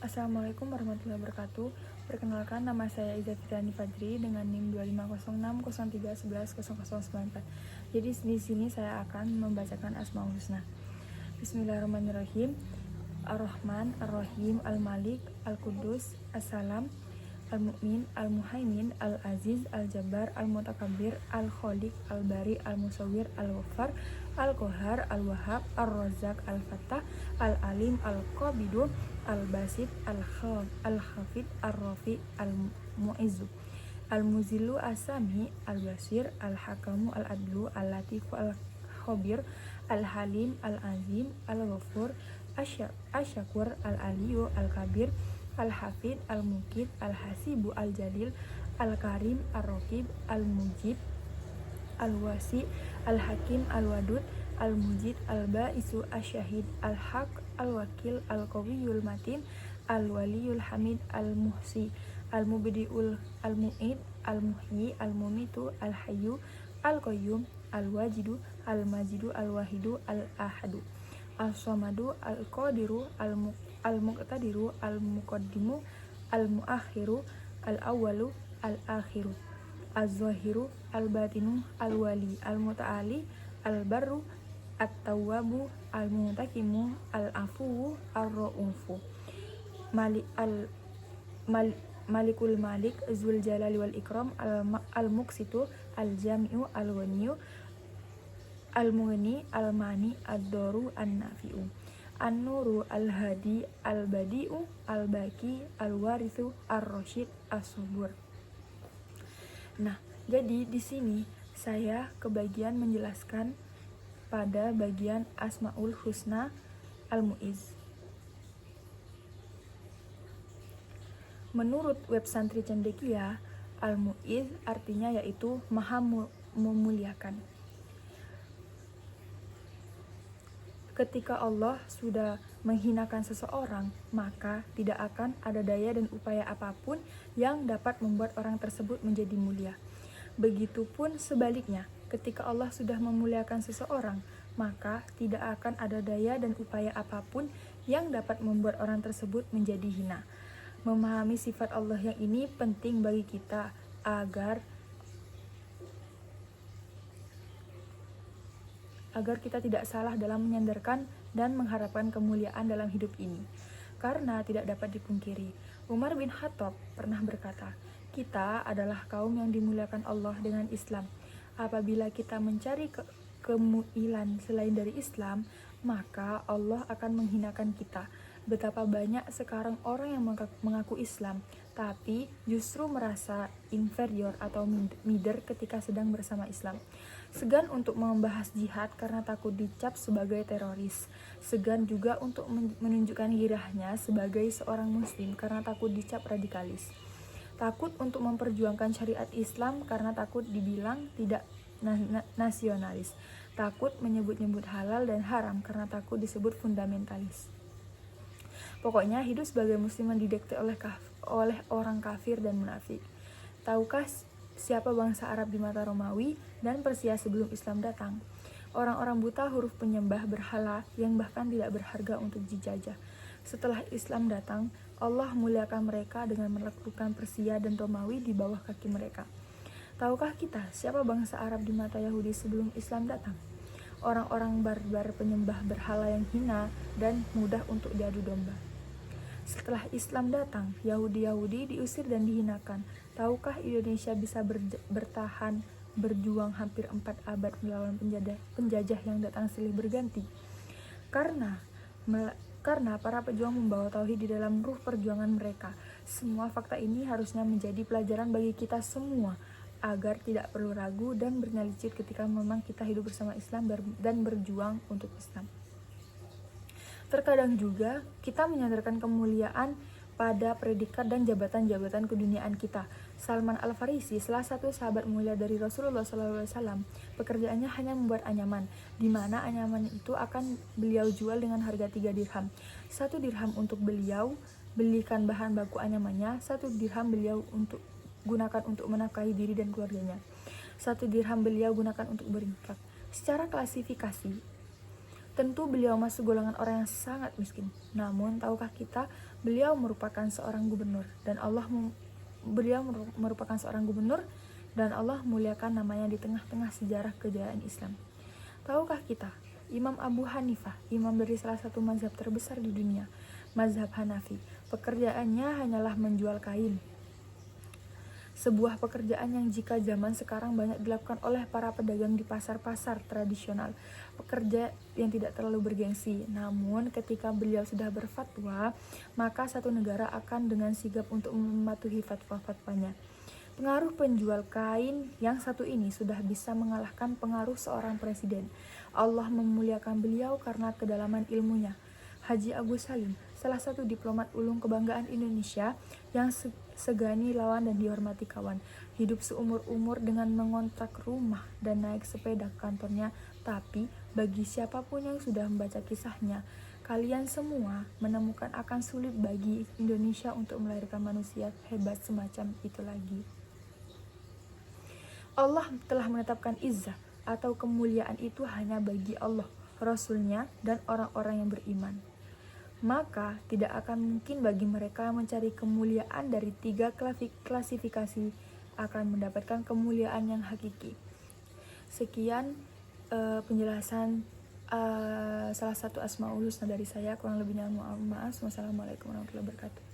Assalamualaikum warahmatullahi wabarakatuh. Perkenalkan, nama saya Iza Fitrani Fadri dengan NIM 250603110094. Jadi di sini saya akan membacakan Asmaul Husna. Bismillahirrahmanirrahim. Ar-Rahman, Ar-Rahim, Al-Malik, Al-Qudus, As-Salam, Al-Mu'min, Al-Muhaimin, Al-Aziz, Al-Jabbar, Al-Mutakabbir, Al-Khaliq, Al-Bari, Al-Musawwir, Al-Ghaffar, Al-Qahhar, Al-Wahhab, Ar-Razzaq, Al-Fattah, Al-Alim, Al-Qabidu, Al-Basit, Al-Hafid, Ar-Rafi, Al-Mu'izzu, Al-Muzillu, As-Sami, Al-Basir, Al-Hakamu, Al-Adlu, Al-Latif, Al-Khabir, Al-Halim, Al-Azim, Al-Ghafur, Asyakur, Al-Aliyu, Al-Kabir, Al-Hafid, Al-Mukid, Al-Hasibu, Al-Jalil, Al-Karim, Ar-Raqib, Al-Mujib, Al-Wasi, Al-Hakim, Al-Wadud, Al-Mujid, Al-Ba'isu, Al-Syahid, Al-Haq, Al-Wakil, Al-Qawiyul Matin, Al-Waliyul Hamid, Al-Muhsi, Al-Mubdi'ul, Al-Mu'id, Al-Muhyi, Al-Mumitu, Al-Hayyu, Al-Qayyum, Al-Wajidu, Al-Majidu, Al-Wahidu, Al-Ahadu, Al-Samadu, Al-Qadiru, Al-Muqtadiru, Al-Muqaddimu, Al-Muakhiru, Al-Awwalu, Al-Akhiru, Az-Zahiru, Al-Batinu, Al-Wali, Al-Muta'ali, Al-Barru, At-Tawwabu, Al-Muntakimu, Al-Afuwu, Ar-Ra'ufu, Malikul Malik, Zul Jalali wal Ikram, Al-Muqsitu, Al-Jami'u, Al-Ghaniyu, Al-Mughni, Al-Mani, Ad-Daru, An-Nafi'u, An-Nuru, Al-Hadi, Al-Badi'u, Al-Baki, Al-Warithu, Ar-Rasyid, As-Subur. Nah, jadi di sini saya kebagian menjelaskan pada bagian Asmaul Husna Al-Mu'izz. Menurut web Santri Cendekia, Al-Mu'izz artinya yaitu Maha memuliakan. Ketika Allah sudah menghinakan seseorang, maka tidak akan ada daya dan upaya apapun yang dapat membuat orang tersebut menjadi mulia. Begitupun sebaliknya, ketika Allah sudah memuliakan seseorang, maka tidak akan ada daya dan upaya apapun yang dapat membuat orang tersebut menjadi hina. Memahami sifat Allah yang ini penting bagi kita agar kita tidak salah dalam menyandarkan dan mengharapkan kemuliaan dalam hidup ini. Karena tidak dapat dipungkiri, Umar bin Khattab pernah berkata, kita adalah kaum yang dimuliakan Allah dengan Islam. Apabila kita mencari kemuliaan selain dari Islam, maka Allah akan menghinakan kita. Betapa banyak sekarang orang yang mengaku Islam, tapi justru merasa inferior atau minder ketika sedang bersama Islam. Segan untuk membahas jihad karena takut dicap sebagai teroris. Segan juga untuk menunjukkan girahnya sebagai seorang muslim karena takut dicap radikalis. Takut untuk memperjuangkan syariat Islam karena takut dibilang tidak nasionalis. Takut menyebut-nyebut halal dan haram karena takut disebut fundamentalis. Pokoknya hidup sebagai muslim didikte oleh orang kafir dan munafik. Tahukah siapa bangsa Arab di mata Romawi dan Persia sebelum Islam datang? Orang-orang buta huruf penyembah berhala yang bahkan tidak berharga untuk dijajah. Setelah Islam datang, Allah muliakan mereka dengan menaklukkan Persia dan Romawi di bawah kaki mereka. Tahukah kita siapa bangsa Arab di mata Yahudi sebelum Islam datang? Orang-orang barbar penyembah berhala yang hina dan mudah untuk diadu domba. Setelah Islam datang, Yahudi diusir dan dihinakan. Tahukah Indonesia bisa bertahan berjuang hampir 4 abad melawan penjajah yang datang silih berganti? Karena para pejuang membawa tauhid di dalam ruh perjuangan mereka. Semua fakta ini harusnya menjadi pelajaran bagi kita semua, agar tidak perlu ragu dan bernyali-nyali ketika memang kita hidup bersama Islam dan berjuang untuk Islam. Terkadang juga kita menyandarkan kemuliaan pada predikat dan jabatan-jabatan keduniaan kita. Salman Al-Farisi, salah satu sahabat mulia dari Rasulullah SAW, pekerjaannya hanya membuat anyaman, di mana anyaman itu akan beliau jual dengan harga 3 dirham. 1 dirham untuk beliau belikan bahan baku anyamannya, 1 dirham beliau gunakan untuk menafkahi diri dan keluarganya. 1 dirham beliau gunakan untuk berinfak. Secara klasifikasi, tentu beliau masuk golongan orang yang sangat miskin. Namun, tahukah kita Beliau merupakan seorang gubernur dan Allah muliakan namanya di tengah-tengah sejarah kejayaan Islam. Tahukah kita, Imam Abu Hanifah, imam dari salah satu mazhab terbesar di dunia, mazhab Hanafi, pekerjaannya hanyalah menjual kain. Sebuah pekerjaan yang jika zaman sekarang banyak dilakukan oleh para pedagang di pasar-pasar tradisional, pekerja yang tidak terlalu bergengsi. Namun ketika beliau sudah berfatwa, maka satu negara akan dengan sigap untuk mematuhi fatwa-fatwanya. Pengaruh penjual kain yang satu ini sudah bisa mengalahkan pengaruh seorang presiden. Allah memuliakan beliau karena kedalaman ilmunya. Haji Agus Salim, salah satu diplomat ulung kebanggaan Indonesia yang segani lawan dan dihormati kawan, hidup seumur-umur dengan mengontrak rumah dan naik sepeda ke kantornya. Tapi bagi siapapun yang sudah membaca kisahnya, kalian semua menemukan akan sulit bagi Indonesia untuk melahirkan manusia hebat semacam itu lagi. Allah telah menetapkan izzah atau kemuliaan itu hanya bagi Allah, Rasul-Nya, dan orang-orang yang beriman. Maka tidak akan mungkin bagi mereka mencari kemuliaan dari 3 klasifikasi akan mendapatkan kemuliaan yang hakiki. Sekian penjelasan salah satu Asmaul Husna dari saya. Kurang lebihnya mohon maaf. Wassalamualaikum warahmatullahi wabarakatuh.